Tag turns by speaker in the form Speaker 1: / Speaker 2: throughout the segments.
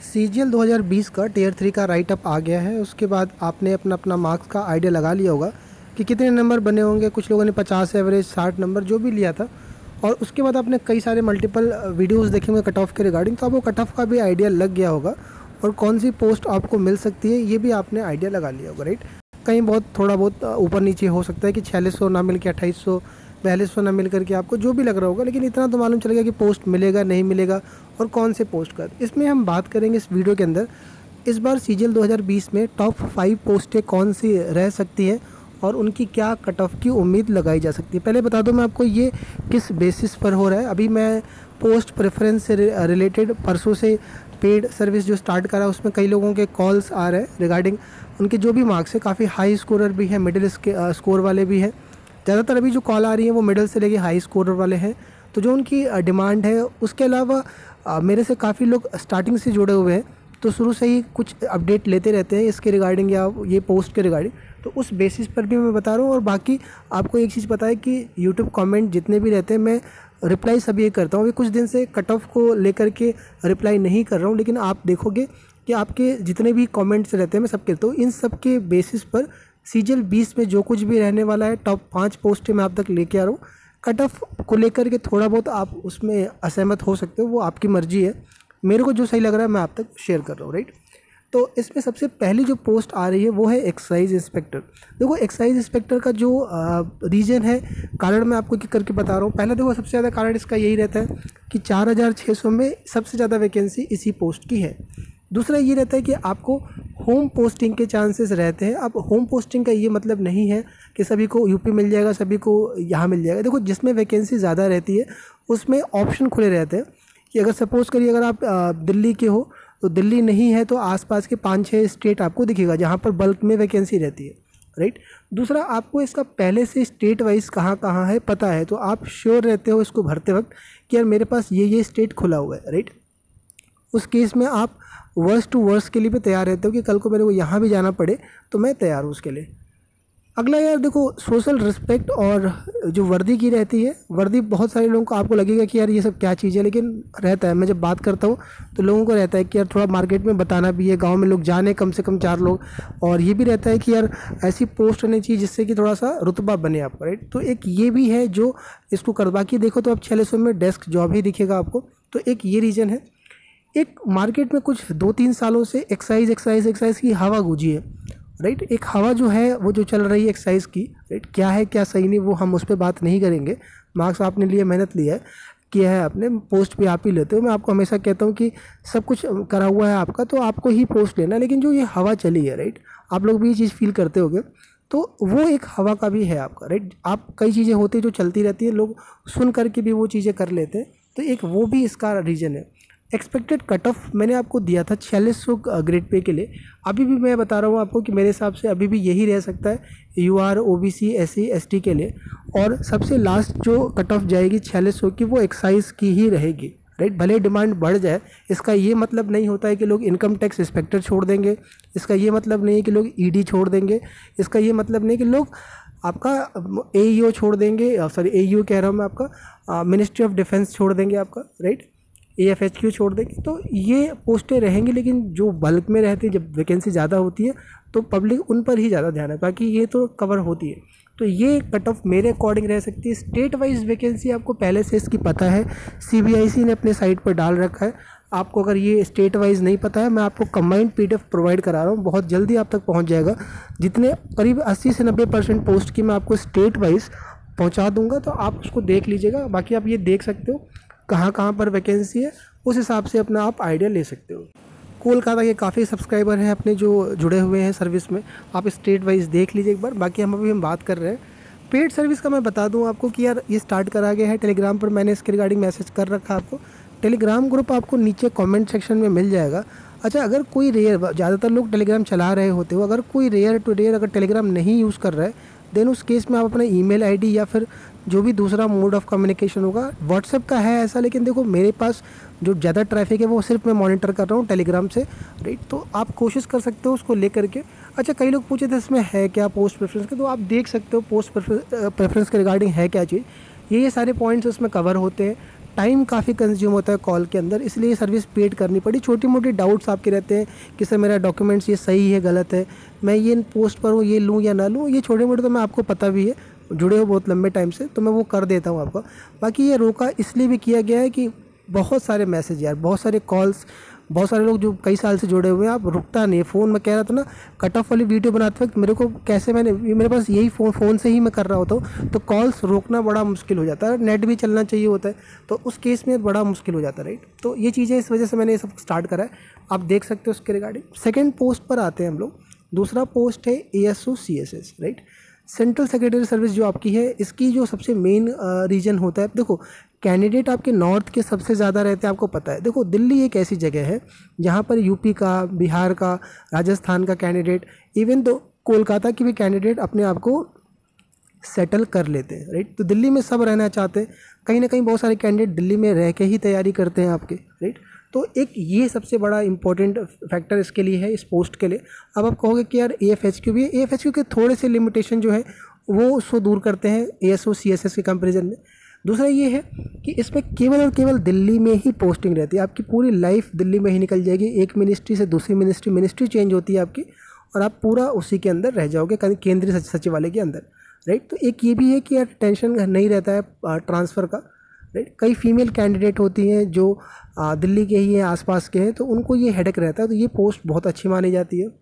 Speaker 1: CGL 2020 का tier 3 का right up आ गया है। उसके बाद आपने अपना अपना मार्क्स का आइडिया लगा लिया होगा कि कितने नंबर बने होंगे। कुछ लोगों ने 50 एवरेज 60 नंबर जो भी लिया था, और उसके बाद आपने कई सारे मल्टीपल वीडियोस देखे होंगे कट ऑफ के रिगार्डिंग, तो आपको कट ऑफ का भी आइडिया लग गया होगा और कौन सी पोस्ट आपको मिल सकती है ये भी आपने आइडिया लगा लिया होगा, राइट। कहीं बहुत थोड़ा बहुत ऊपर नीचे हो सकता है कि 4600 ना मिल के 2800 4200 ना मिल करके आपको जो भी लग रहा होगा, लेकिन इतना तो मालूम चलेगा कि पोस्ट मिलेगा नहीं मिलेगा और कौन से पोस्ट का। इसमें हम बात करेंगे इस वीडियो के अंदर इस बार सीजीएल 2020 में टॉप 5 पोस्टें कौन सी रह सकती हैं और उनकी क्या कट ऑफ की उम्मीद लगाई जा सकती है। पहले बता दो मैं आपको ये किस बेसिस पर हो रहा है। अभी मैं पोस्ट प्रेफरेंस से रिलेटेड परसों से पेड सर्विस जो स्टार्ट करा उसमें कई लोगों के कॉल्स आ रहे हैं रिगार्डिंग उनके जो भी मार्क्स है। काफ़ी हाई स्कोरर भी है, मिडिल स्कोर वाले भी हैं। ज़्यादातर अभी जो कॉल आ रही है वो मिडिल से लेके हाई स्कोरर वाले हैं। तो जो उनकी डिमांड है, उसके अलावा मेरे से काफ़ी लोग स्टार्टिंग से जुड़े हुए हैं, तो शुरू से ही कुछ अपडेट लेते रहते हैं इसके रिगार्डिंग या ये पोस्ट के रिगार्डिंग, तो उस बेसिस पर भी मैं बता रहा हूँ। और बाकी आपको एक चीज़ पता है कि यूट्यूब कमेंट जितने भी रहते हैं मैं रिप्लाई सभी करता हूँ। अभी कुछ दिन से कट ऑफ को लेकर के रिप्लाई नहीं कर रहा हूँ, लेकिन आप देखोगे कि आपके जितने भी कमेंट्स रहते हैं मैं सब करता हूँ। इन सब के बेसिस पर सीजीएल 20 में जो कुछ भी रहने वाला है टॉप 5 पोस्टें मैं आप तक लेके आ रहा हूँ। कट ऑफ को लेकर के थोड़ा बहुत आप उसमें असहमत हो सकते हो, वो आपकी मर्जी है। मेरे को जो सही लग रहा है मैं आप तक शेयर कर रहा हूँ, राइट। तो इसमें सबसे पहली जो पोस्ट आ रही है वो है एक्साइज इंस्पेक्टर। देखो एक्साइज इंस्पेक्टर का जो रीजन है, कारण मैं आपको करके बता रहा हूँ। पहले देखो सबसे ज़्यादा कारण इसका यही रहता है कि 4600 में सबसे ज़्यादा वैकेंसी इसी पोस्ट की है। दूसरा ये रहता है कि आपको होम पोस्टिंग के चांसेस रहते हैं। अब होम पोस्टिंग का ये मतलब नहीं है कि सभी को यूपी मिल जाएगा, सभी को यहाँ मिल जाएगा। देखो जिसमें वैकेंसी ज़्यादा रहती है उसमें ऑप्शन खुले रहते हैं कि अगर सपोज़ करिए अगर आप दिल्ली के हो तो दिल्ली नहीं है तो आसपास के 5-6 स्टेट आपको दिखेगा जहाँ पर बल्क में वैकेंसी रहती है, राइट। दूसरा आपको इसका पहले से स्टेट वाइज कहाँ कहाँ है पता है, तो आप श्योर रहते हो इसको भरते वक्त कि यार मेरे पास ये स्टेट खुला हुआ है, राइट। उस केस में आप वर्स्ट टू वर्स्ट के लिए भी तैयार रहते हो कि कल को मेरे को यहाँ भी जाना पड़े तो मैं तैयार हूँ उसके लिए। अगला यार देखो सोशल रिस्पेक्ट और जो वर्दी की रहती है, वर्दी बहुत सारे लोगों को आपको लगेगा कि यार ये सब क्या चीज़ है, लेकिन रहता है। मैं जब बात करता हूँ तो लोगों को रहता है कि यार थोड़ा मार्केट में बताना भी है, गांव में लोग जाने कम से कम 4 लोग, और ये भी रहता है कि यार ऐसी पोस्ट होनी चाहिए जिससे कि थोड़ा सा रुतबा बने आपका, राइट। तो एक ये भी है जो इसको कर, बाकी देखो तो अब 4600 में डेस्क जॉब ही दिखेगा आपको, तो एक ये रीज़न है। एक मार्केट में कुछ 2-3 सालों से एक्साइज की हवा गूंजी है, राइट। एक हवा जो है वो जो चल रही है एक्साइज की, राइट। क्या है क्या सही नहीं वो हम उस पर बात नहीं करेंगे। मार्क्स आपने लिए, मेहनत लिया है, किया है आपने, पोस्ट भी आप ही लेते हो। मैं आपको हमेशा कहता हूँ कि सब कुछ करा हुआ है आपका तो आपको ही पोस्ट लेना, लेकिन जो ये हवा चली है, राइट, आप लोग भी ये चीज़ फील करते होगे, तो वो एक हवा का भी है आपका, राइट। आप कई चीज़ें होती है जो चलती रहती है, लोग सुन करके भी वो चीज़ें कर लेते हैं, तो एक वो भी इसका रीज़न है। एक्सपेक्टेड कट ऑफ मैंने आपको दिया था 4600 ग्रेड पे के लिए। अभी भी मैं बता रहा हूँ आपको कि मेरे हिसाब से अभी भी यही रह सकता है यूआर ओबीसी एससी एसटी के लिए। और सबसे लास्ट जो कट ऑफ जाएगी 4600 की वो एक्साइज की ही रहेगी, राइट। भले डिमांड बढ़ जाए, इसका ये मतलब नहीं होता है कि लोग इनकम टैक्स इंस्पेक्टर छोड़ देंगे, इसका ये मतलब नहीं है कि लोग ईडी छोड़ देंगे, इसका ये मतलब नहीं कि लोग आपका एईओ छोड़ देंगे, सॉरी एईओ कह रहा हूँ मैं, आपका मिनिस्ट्री ऑफ डिफेंस छोड़ देंगे आपका, राइट, एएफएचक्यू छोड़ देंगे। तो ये पोस्टें रहेंगी, लेकिन जो बल्क में रहती है, जब वैकेंसी ज़्यादा होती है तो पब्लिक उन पर ही ज़्यादा ध्यान है, बाकी ये तो कवर होती है। तो ये कट ऑफ मेरे अकॉर्डिंग रह सकती है। स्टेट वाइज वैकेंसी आपको पहले से इसकी पता है, सीबीआईसी ने अपने साइट पर डाल रखा है। आपको अगर ये स्टेट वाइज नहीं पता है, मैं आपको कंबाइंड पीडीएफ प्रोवाइड करा रहा हूँ, बहुत जल्दी आप तक पहुँच जाएगा। जितने करीब 80 से 90% पोस्ट की मैं आपको स्टेट वाइज पहुँचा दूँगा, तो आप उसको देख लीजिएगा। बाकी आप ये देख सकते हो कहाँ कहाँ पर वैकेंसी है, उस हिसाब से अपना आप आइडिया ले सकते हो। कोलकाता के काफ़ी सब्सक्राइबर हैं अपने जो जुड़े हुए हैं सर्विस में, आप स्टेट वाइज देख लीजिए एक बार। बाकी हम बात कर रहे हैं पेड सर्विस का। मैं बता दूं आपको कि यार ये स्टार्ट करा गया है, टेलीग्राम पर मैंने इसके रिगार्डिंग मैसेज कर रखा है आपको। टेलीग्राम ग्रुप आपको नीचे कमेंट सेक्शन में मिल जाएगा। अच्छा, अगर कोई रेयर, ज़्यादातर लोग टेलीग्राम चला रहे होते हो, अगर कोई रेयर टू रेयर अगर टेलीग्राम नहीं यूज़ कर रहा है, देन उस केस में आप अपना ईमेल आईडी या फिर जो भी दूसरा मोड ऑफ कम्युनिकेशन होगा, व्हाट्सएप का है ऐसा, लेकिन देखो मेरे पास जो ज़्यादा ट्रैफिक है वो सिर्फ मैं मॉनिटर कर रहा हूँ टेलीग्राम से, राइट। तो आप कोशिश कर सकते हो उसको लेकर के। अच्छा, कई लोग पूछे थे इसमें है क्या पोस्ट प्रेफरेंस के, तो आप देख सकते हो पोस्ट प्रेफरेंस के रिगार्डिंग है क्या चीज़। ये सारे पॉइंट्स उसमें कवर होते हैं। टाइम काफ़ी कंज्यूम होता है कॉल के अंदर, इसलिए ये सर्विस पेड करनी पड़ी। छोटी मोटी डाउट्स आपके रहते हैं कि सर मेरा डॉक्यूमेंट्स ये सही है गलत है, मैं ये पोस्ट पर हूँ, ये लूँ या ना लूँ, ये छोटे मोटे तो मैं आपको पता भी है, जुड़े हो बहुत लंबे टाइम से, तो मैं वो कर देता हूँ आपको। बाकी ये रोका इसलिए भी किया गया है कि बहुत सारे मैसेज यार, बहुत सारे कॉल्स, बहुत सारे लोग जो कई साल से जुड़े हुए हैं, आप रुकता नहीं है फ़ोन। मैं कह रहा था ना कट ऑफ वाली वीडियो बनाते वक्त मेरे को कैसे, मेरे पास यही फ़ोन से ही मैं कर रहा होता हूँ, तो कॉल्स रोकना बड़ा मुश्किल हो जाता है, नेट भी चलना चाहिए होता है, तो उस केस में बड़ा मुश्किल हो जाता है, राइट। तो ये चीज़ें इस वजह से मैंने ये सब स्टार्ट करा है, आप देख सकते हो उसके रिगार्डिंग। सेकेंड पोस्ट पर आते हैं हम लोग। दूसरा पोस्ट है ASO CSS, right. Central secretary service जो आपकी है, इसकी जो सबसे मेन रीजन होता है, देखो कैंडिडेट आपके नॉर्थ के सबसे ज़्यादा रहते हैं, आपको पता है। देखो दिल्ली एक ऐसी जगह है जहाँ पर यूपी का, बिहार का, राजस्थान का कैंडिडेट, इवन तो कोलकाता की भी कैंडिडेट अपने आप को सेटल कर लेते हैं, राइट। तो दिल्ली में सब रहना चाहते हैं, कहीं ना कहीं बहुत सारे कैंडिडेट दिल्ली में रह के ही तैयारी करते हैं आपके, राइट। तो एक ये सबसे बड़ा इंपॉर्टेंट फैक्टर इसके लिए है, इस पोस्ट के लिए। अब आप कहोगे कि यार AFHQ भी है, AFHQ के थोड़े से लिमिटेशन जो है वो उसको दूर करते हैं ASO CSS के कंपेरिजन में। दूसरा ये है कि इसमें केवल और केवल दिल्ली में ही पोस्टिंग रहती है, आपकी पूरी लाइफ दिल्ली में ही निकल जाएगी। एक मिनिस्ट्री से दूसरी मिनिस्ट्री चेंज होती है आपकी, और आप पूरा उसी के अंदर रह जाओगे, केंद्रीय सचिवालय के अंदर, राइट। तो एक ये भी है कि यार टेंशन नहीं रहता है ट्रांसफ़र का, राइट। कई फीमेल कैंडिडेट होती हैं जो दिल्ली के ही हैं, आसपास के हैं, तो उनको ये हेडेक रहता है, तो ये पोस्ट बहुत अच्छी मानी जाती है।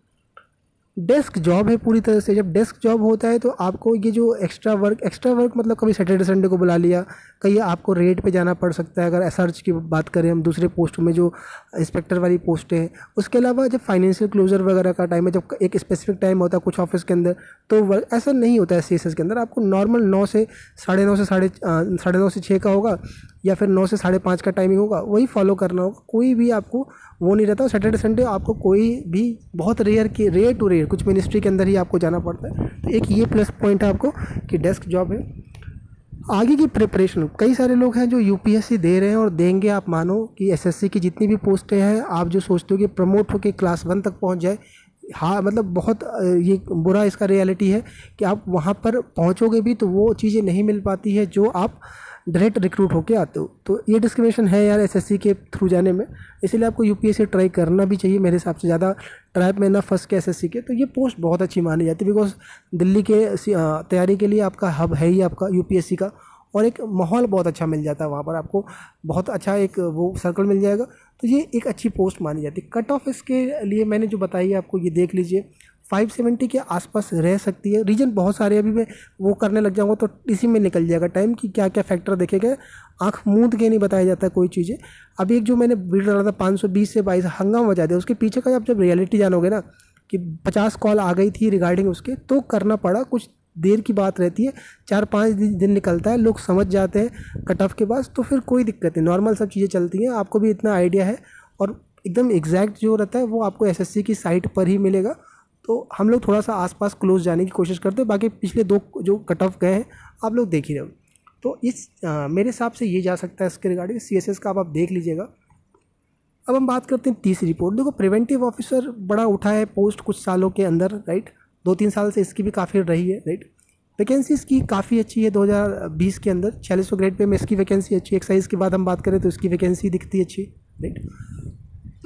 Speaker 1: डेस्क जॉब है पूरी तरह से। जब डेस्क जॉब होता है तो आपको ये जो एक्स्ट्रा वर्क मतलब कभी सैटरडे संडे को बुला लिया, कहीं आपको रेड पे जाना पड़ सकता है, अगर सर्च की बात करें हम दूसरे पोस्ट में जो इंस्पेक्टर वाली पोस्टें हैं। उसके अलावा जब फाइनेंशियल क्लोजर वगैरह का टाइम है, जब एक स्पेसिफिक टाइम होता है कुछ ऑफिस के अंदर, तो ऐसा नहीं होता है CSS के अंदर। आपको नॉर्मल 9 से 9:30 से 6 का होगा, या फिर 9 से 5:30 का टाइमिंग होगा, वही फॉलो करना होगा। कोई भी आपको वो नहीं रहता। सैटरडे संडे आपको कोई भी, बहुत रेयर टू रेयर कुछ मिनिस्ट्री के अंदर ही आपको जाना पड़ता है। तो एक ये प्लस पॉइंट है आपको कि डेस्क जॉब है। आगे की प्रिपरेशन, कई सारे लोग हैं जो UPSC दे रहे हैं और देंगे। आप मानो कि SSC की जितनी भी पोस्टें हैं, आप जो सोचते हो कि प्रमोट होकर क्लास 1 तक पहुंच जाए, हाँ मतलब बहुत ये बुरा इसका रियलिटी है कि आप वहाँ पर पहुँचोगे भी तो वो चीज़ें नहीं मिल पाती है जो आप डायरेक्ट रिक्रूट होके आते हो। तो ये डिस्क्रिमिनेशन है यार SSC के थ्रू जाने में, इसलिए आपको UPSC ट्राई करना भी चाहिए मेरे हिसाब से, ज़्यादा ट्रैप में ना फंस के SSC के। तो ये पोस्ट बहुत अच्छी मानी जाती है, बिकॉज दिल्ली के तैयारी के लिए आपका हब है ही आपका UPSC का, और एक माहौल बहुत अच्छा मिल जाता है वहाँ पर, आपको बहुत अच्छा एक वो सर्कल मिल जाएगा। तो ये एक अच्छी पोस्ट मानी जाती है। कट ऑफ इसके लिए मैंने जो बताई है आपको, ये देख लीजिए 570 के आसपास रह सकती है। रीजन बहुत सारे, अभी मैं वो करने लग जाऊँगा तो इसी में निकल जाएगा टाइम कि क्या क्या फैक्टर देखे गए, आँख मूंद के नहीं बताया जाता कोई चीज़ें। अभी एक जो मैंने वीडियो डाला था 520 से 22 हंगामा मचा दिया, उसके पीछे का जब रियलिटी जानोगे ना कि 50 कॉल आ गई थी रिगार्डिंग उसके, तो करना पड़ा। कुछ देर की बात रहती है, 4-5 दिन निकलता है, लोग समझ जाते हैं कट ऑफ के बाद, तो फिर कोई दिक्कत नहीं, नॉर्मल सब चीज़ें चलती हैं। आपको भी इतना आइडिया है, और एकदम एग्जैक्ट जो रहता है वो आपको SSC की साइट पर ही मिलेगा। तो हम लोग थोड़ा सा आसपास क्लोज जाने की कोशिश करते हैं, बाकी पिछले 2 जो कट ऑफ गए हैं आप लोग देख ही रहे हो। तो इस मेरे हिसाब से ये जा सकता है इसके रिगार्डिंग। CSS का आप देख लीजिएगा। अब हम बात करते हैं तीसरी रिपोर्ट। देखो प्रिवेंटिव ऑफिसर बड़ा उठा है पोस्ट कुछ सालों के अंदर, राइट। 2-3 साल से इसकी भी काफ़ी रही है, राइट। वैकेंसी इसकी काफ़ी अच्छी है। 2020 के अंदर 4600 ग्रेड पे में इसकी वैकेंसी अच्छी है। एक्साइज की बात हम बात करें तो इसकी वैकेंसी दिखती है अच्छी, राइट।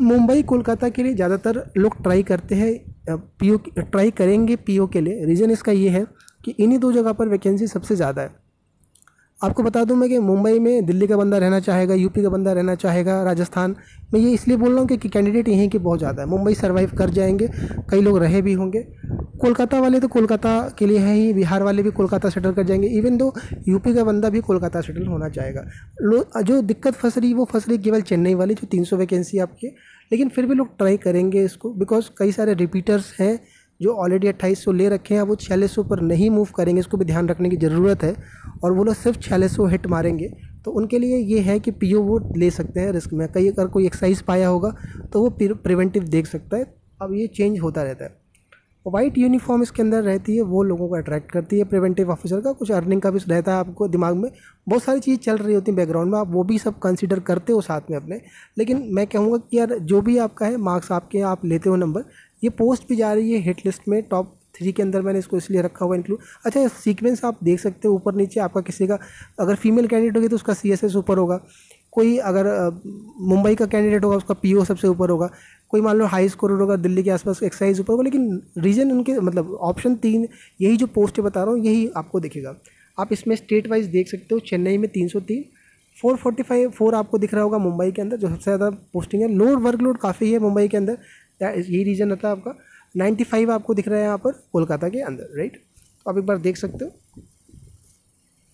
Speaker 1: मुंबई कोलकाता के लिए ज़्यादातर लोग ट्राई करते हैं, PO ट्राई करेंगे PO के लिए। रीज़न इसका ये है कि इन्हीं 2 जगह पर वैकेंसी सबसे ज़्यादा है। आपको बता दूं मैं कि मुंबई में दिल्ली का बंदा रहना चाहेगा, UP का बंदा रहना चाहेगा, राजस्थान में। ये इसलिए बोल रहा हूँ कि कैंडिडेट यहीं के बहुत ज़्यादा है। मुंबई सर्वाइव कर जाएंगे, कई लोग रहे भी होंगे। कोलकाता वाले तो कोलकाता के लिए है ही, बिहार वाले भी कोलकाता सेटल कर जाएंगे। इवन दो UP का बंदा भी कोलकाता सेटल होना चाहेगा। जो दिक्कत फंस रही वो फंस रही केवल चेन्नई वाली, जो 300 वैकेंसी आपकी है। लेकिन फिर भी लोग ट्राई करेंगे इसको, बिकॉज कई सारे रिपीटर्स हैं जो ऑलरेडी 2800 ले रखे हैं, वो 4600 पर नहीं मूव करेंगे। इसको भी ध्यान रखने की ज़रूरत है। और वो लोग सिर्फ 4600 हिट मारेंगे, तो उनके लिए ये है कि PO वो ले सकते हैं रिस्क में। कई अगर कोई एक्साइज पाया होगा तो वो प्रिवेंटिव देख सकता है। अब ये चेंज होता रहता है। वाइट यूनिफॉर्म इसके अंदर रहती है, वो लोगों को अट्रैक्ट करती है प्रिवेंटिव ऑफिसर का। कुछ अर्निंग का भी रहता है, आपको दिमाग में बहुत सारी चीज़ चल रही होती है बैकग्राउंड में, आप वो भी सब कंसीडर करते हो साथ में अपने। लेकिन मैं कहूँगा कि यार जो भी आपका है, मार्क्स आपके, आप लेते हो नंबर, ये पोस्ट भी जा रही है हिट लिस्ट में टॉप 3 के अंदर। मैंने इसको इसलिए रखा हुआ इंक्लूड। अच्छा, सीक्वेंस आप देख सकते हो ऊपर नीचे आपका, किसी का अगर फीमेल कैंडिडेट होगी तो उसका CSS ऊपर होगा, कोई अगर मुंबई का कैंडिडेट होगा उसका पीओ सबसे ऊपर होगा, कोई मान लो हाई स्कोर होगा दिल्ली के आसपास एक्साइज ऊपर होगा, लेकिन रीजन उनके मतलब ऑप्शन 3 यही जो पोस्ट बता रहा हूँ यही आपको दिखेगा। आप इसमें स्टेट वाइज देख सकते हो, चेन्नई में 303, 445 आपको दिख रहा होगा मुंबई के अंदर जो सबसे ज़्यादा पोस्टिंग है। लोड वर्कलोड काफ़ी है मुंबई के अंदर, यही रीजन रहता है आपका। 95 आपको दिख रहा है यहाँ पर कोलकाता के अंदर, राइट। तो आप एक बार देख सकते हो।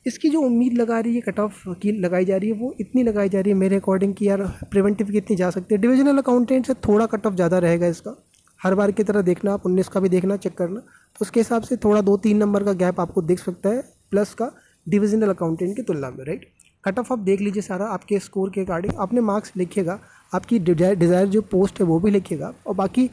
Speaker 1: इसकी जो उम्मीद लगा रही है कट ऑफ की लगाई जा रही है वो इतनी लगाई जा रही है मेरे अकॉर्डिंग कि यार प्रिवेंटिव की इतनी जा सकती है। डिविजनल अकाउंटेंट से थोड़ा कट ऑफ ज़्यादा रहेगा इसका, हर बार की तरह देखना आप 19 का भी देखना चेक करना, तो उसके हिसाब से थोड़ा 2-3 नंबर का गैप आपको दिख सकता है प्लस का डिविजनल अकाउंटेंट की तुलना में, राइट। कट ऑफ आप देख लीजिए सारा आपके स्कोर के अकॉर्डिंग, अपने मार्क्स लिखिएगा, आपकी डिज़ायर जो पोस्ट है वो भी लिखिएगा, और बाकी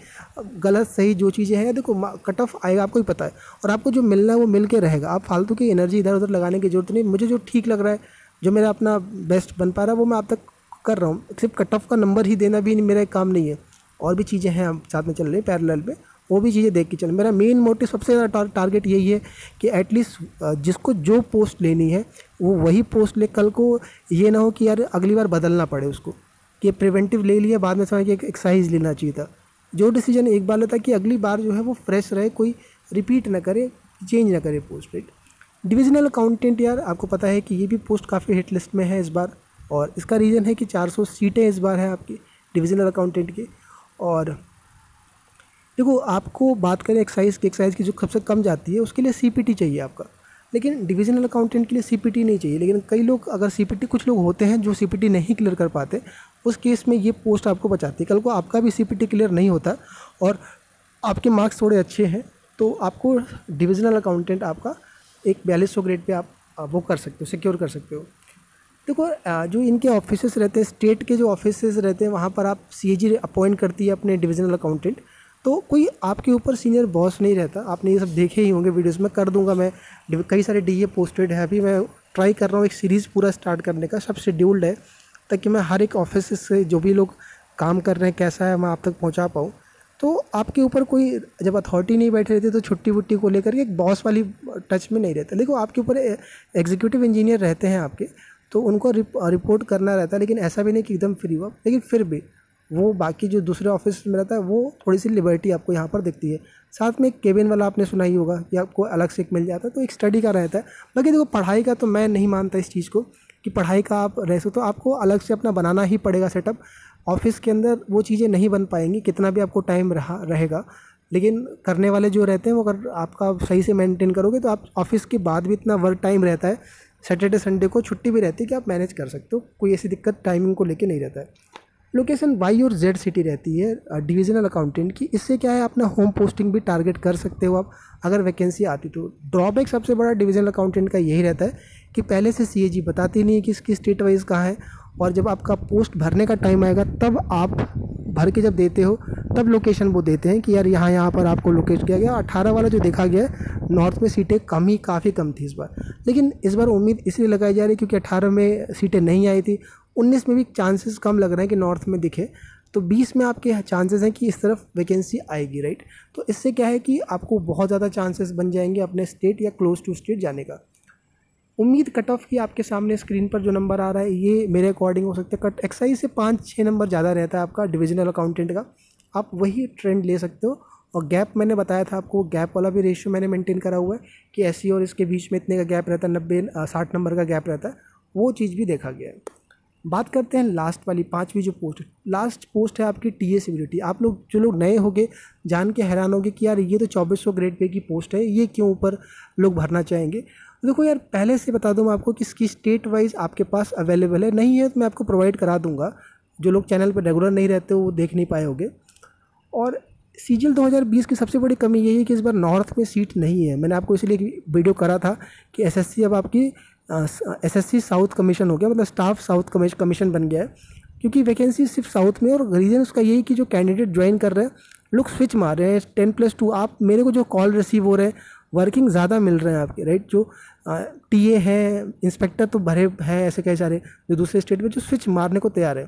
Speaker 1: गलत सही जो चीज़ें हैं देखो कट ऑफ आएगा आपको ही पता है, और आपको जो मिलना है वो मिल के रहेगा। आप फालतू की एनर्जी इधर उधर लगाने की जरूरत नहीं। मुझे जो ठीक लग रहा है, जो मेरा अपना बेस्ट बन पा रहा है वो मैं आप तक कर रहा हूँ। सिर्फ कट ऑफ का नंबर ही देना भी मेरा काम नहीं है, और भी चीज़ें हैं हम साथ में चल रही हैं पैरेलल में, वो भी चीज़ें देख के चल। मेरा मेन मोटिव सबसे ज़्यादा टारगेट यही है कि एटलीस्ट जिसको जो पोस्ट लेनी है वो वही पोस्ट ले। कल को ये ना हो कि यार अगली बार बदलना पड़े उसको, कि प्रिवेंटिव ले लिया बाद में समझ के एक्साइज लेना चाहिए था। जो डिसीजन एक बार लेता कि अगली बार जो है वो फ्रेश रहे, कोई रिपीट ना करे, चेंज ना करे पोस्ट, राइट। डिविजनल अकाउंटेंट यार आपको पता है कि ये भी पोस्ट काफ़ी हिट लिस्ट में है इस बार, और इसका रीज़न है कि 400 सीटें इस बार हैं आपकी डिविजनल अकाउंटेंट की। और देखो आपको बात करें एक्साइज की जो सबसे कम जाती है उसके लिए सीपीटी चाहिए आपका, लेकिन डिविजनल अकाउंटेंट के लिए सीपीटी नहीं चाहिए। लेकिन कई लोग अगर सीपीटी, कुछ लोग होते हैं जो सीपीटी नहीं क्लियर कर पाते, उस केस में ये पोस्ट आपको बचाती है। कल को आपका भी सीपीटी क्लियर नहीं होता और आपके मार्क्स थोड़े अच्छे हैं तो आपको डिविजनल अकाउंटेंट आपका एक 4200 ग्रेड पे आप वो कर सकते हो, सिक्योर कर सकते हो। देखो जो इनके ऑफिसेस रहते हैं, स्टेट के जो ऑफिसेस रहते हैं वहाँ पर आप सीएजी अपॉइंट करती है अपने डिविजनल अकाउंटेंट, तो कोई आपके ऊपर सीनियर बॉस नहीं रहता। आपने ये सब देखे ही होंगे वीडियोस में, कर दूंगा मैं, कई सारे डीए पोस्टेड है। अभी मैं ट्राई कर रहा हूँ एक सीरीज़ पूरा स्टार्ट करने का, सब शेड्यूल्ड है, ताकि मैं हर एक ऑफिस से जो भी लोग काम कर रहे हैं कैसा है मैं आप तक पहुँचा पाऊँ। तो आपके ऊपर कोई जब अथॉरिटी नहीं बैठे रहती तो छुट्टी वुट्टी को लेकर के एक बॉस वाली टच में नहीं रहता। देखो आपके ऊपर एग्जीक्यूटिव इंजीनियर रहते हैं आपके, तो उनको रिपोर्ट करना रहता है, लेकिन ऐसा भी नहीं कि एकदम फ्री हुआ, लेकिन फिर भी वो बाकी जो दूसरे ऑफिस में रहता है वो थोड़ी सी लिबर्टी आपको यहाँ पर दिखती है। साथ में एक केबिन वाला आपने सुना ही होगा कि आपको अलग से एक मिल जाता है, तो एक स्टडी का रहता है। बाकी देखो पढ़ाई का तो मैं नहीं मानता इस चीज़ को कि पढ़ाई का आप रह सकते हो, आपको अलग से अपना बनाना ही पड़ेगा सेटअप। ऑफिस के अंदर वो चीज़ें नहीं बन पाएंगी कितना भी आपको टाइम रहेगा, लेकिन करने वाले जो रहते हैं वो अगर आपका सही से मेंटेन करोगे तो आप ऑफिस के बाद भी इतना वर्क टाइम रहता है, सैटरडे संडे को छुट्टी भी रहती है कि आप मैनेज कर सकते हो, कोई ऐसी दिक्कत टाइमिंग को लेके नहीं रहता है। लोकेशन वाई और जेड सिटी रहती है डिविजनल अकाउंटेंट की। इससे क्या है अपना होम पोस्टिंग भी टारगेट कर सकते हो आप अगर वैकेंसी आती तो। ड्रॉबैक सबसे बड़ा डिविजनल अकाउंटेंट का यही रहता है कि पहले से सीएजी बताती नहीं है कि इसकी स्टेट वाइज कहाँ है, और जब आपका पोस्ट भरने का टाइम आएगा तब आप भर के जब देते हो तब लोकेशन वो देते हैं कि यार यहाँ पर आपको लोकेट किया गया। 18 वाला जो देखा गया है नॉर्थ में सीटें काफ़ी कम थी इस बार, लेकिन इस बार उम्मीद इसलिए लगाई जा रही है क्योंकि 18 में सीटें नहीं आई थी, 19 में भी चांसेस कम लग रहे हैं कि नॉर्थ में दिखे, तो 20 में आपके चांसेस हैं कि इस तरफ वैकेंसी आएगी, राइट। तो इससे क्या है कि आपको बहुत ज़्यादा चांसेस बन जाएंगे अपने स्टेट या क्लोज टू स्टेट जाने का। उम्मीद कट ऑफ की आपके सामने स्क्रीन पर जो नंबर आ रहा है ये मेरे अकॉर्डिंग हो सकता है कट एक्साइज से 5-6 नंबर ज़्यादा रहता है आपका डिविजनल अकाउंटेंट का, आप वही ट्रेंड ले सकते हो। और गैप मैंने बताया था आपको, गैप वाला भी रेशियो मैंने मेंटेन करा हुआ है कि एससी और इसके बीच में इतने का गैप रहता है, 90-60 नंबर का गैप रहता है, वो चीज़ भी देखा गया है। बात करते हैं लास्ट वाली 5वीं जो पोस्ट, लास्ट पोस्ट है आपकी टीए सिविलिटी। आप लोग जो लोग नए होंगे जान के हैरान होंगे कि यार ये तो 2400 ग्रेड पे की पोस्ट है, ये क्यों ऊपर लोग भरना चाहेंगे। देखो यार पहले से बता दूँ मैं आपको कि इसकी स्टेट वाइज आपके पास अवेलेबल है, नहीं है तो मैं आपको प्रोवाइड करा दूंगा। जो लोग चैनल पर रेगुलर नहीं रहते वो देख नहीं पाए होंगे। और सीजीएल 2020 की सबसे बड़ी कमी यही है कि इस बार नॉर्थ में सीट नहीं है। मैंने आपको इसलिए वीडियो करा था कि एसएससी अब आपकी एसएससी साउथ कमीशन हो गया, मतलब स्टाफ साउथ कमीशन बन गया है, क्योंकि वैकेंसी सिर्फ साउथ में। और रीज़न उसका यही कि जो कैंडिडेट ज्वाइन कर रहे हैं लोग स्विच मार रहे हैं 10+2। आप मेरे को जो कॉल रिसीव हो रहे हैं वर्किंग ज़्यादा मिल रहे हैं आपके, राइट। जो टीए है, इंस्पेक्टर तो भरे हैं ऐसे कई सारे जो दूसरे स्टेट में जो स्विच मारने को तैयार है,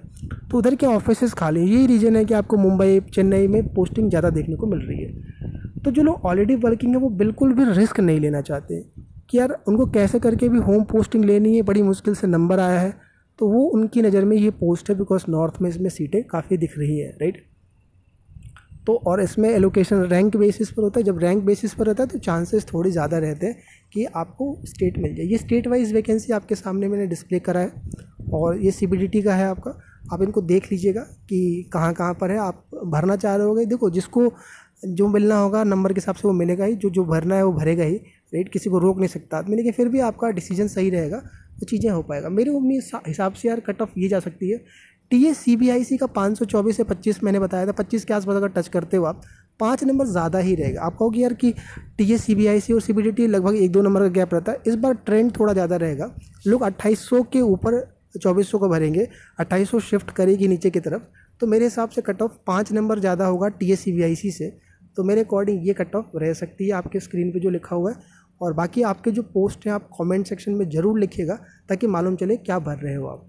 Speaker 1: तो उधर के ऑफिसेस खाली हैं। यही रीज़न है कि आपको मुंबई चेन्नई में पोस्टिंग ज़्यादा देखने को मिल रही है। तो जो लोग ऑलरेडी वर्किंग है वो बिल्कुल भी रिस्क नहीं लेना चाहते कि यार उनको कैसे करके भी होम पोस्टिंग लेनी है, बड़ी मुश्किल से नंबर आया है तो वो उनकी नज़र में ये पोस्ट है, बिकॉज नॉर्थ में इसमें सीटें काफ़ी दिख रही है, राइट। तो और इसमें एलोकेशन रैंक बेसिस पर होता है। जब रैंक बेसिस पर रहता है तो चांसेस थोड़े ज़्यादा रहते हैं कि आपको स्टेट मिल जाए। ये स्टेट वाइज वैकेंसी आपके सामने मैंने डिस्प्ले करा है, और ये CBDT का है आपका। आप इनको देख लीजिएगा कि कहाँ कहाँ पर है। आप भरना चाह रहे होगे, देखो जिसको जो मिलना होगा नंबर के हिसाब से वो मिलेगा ही, जो जो भरना है वो भरेगा ही, राइट। किसी को रोक नहीं सकता आदमी, लेकिन फिर भी आपका डिसीजन सही रहेगा तो चीज़ें हो पाएगा। मेरे उम्मीद हिसाब से यार कट ऑफ ये जा सकती है। TS CBIC का 524 से 25 मैंने बताया था, 25 के आसपास अगर टच करते हो आप, 5 नंबर ज़्यादा ही रहेगा। आप कहोगे यार कि TS CBIC और CBDT लगभग 1-2 नंबर का गैप रहता है, इस बार ट्रेंड थोड़ा ज़्यादा रहेगा। लोग 2800 के ऊपर 2400 का भरेंगे, 2800 शिफ्ट करेगी नीचे की तरफ, तो मेरे हिसाब से कट ऑफ 5 नंबर ज़्यादा होगा TS CBIC से। तो मेरे अकॉर्डिंग ये कट ऑफ रह सकती है आपके स्क्रीन पे जो लिखा हुआ है। और बाकी आपके जो पोस्ट हैं आप कमेंट सेक्शन में ज़रूर लिखिएगा, ताकि मालूम चले क्या भर रहे हो आप।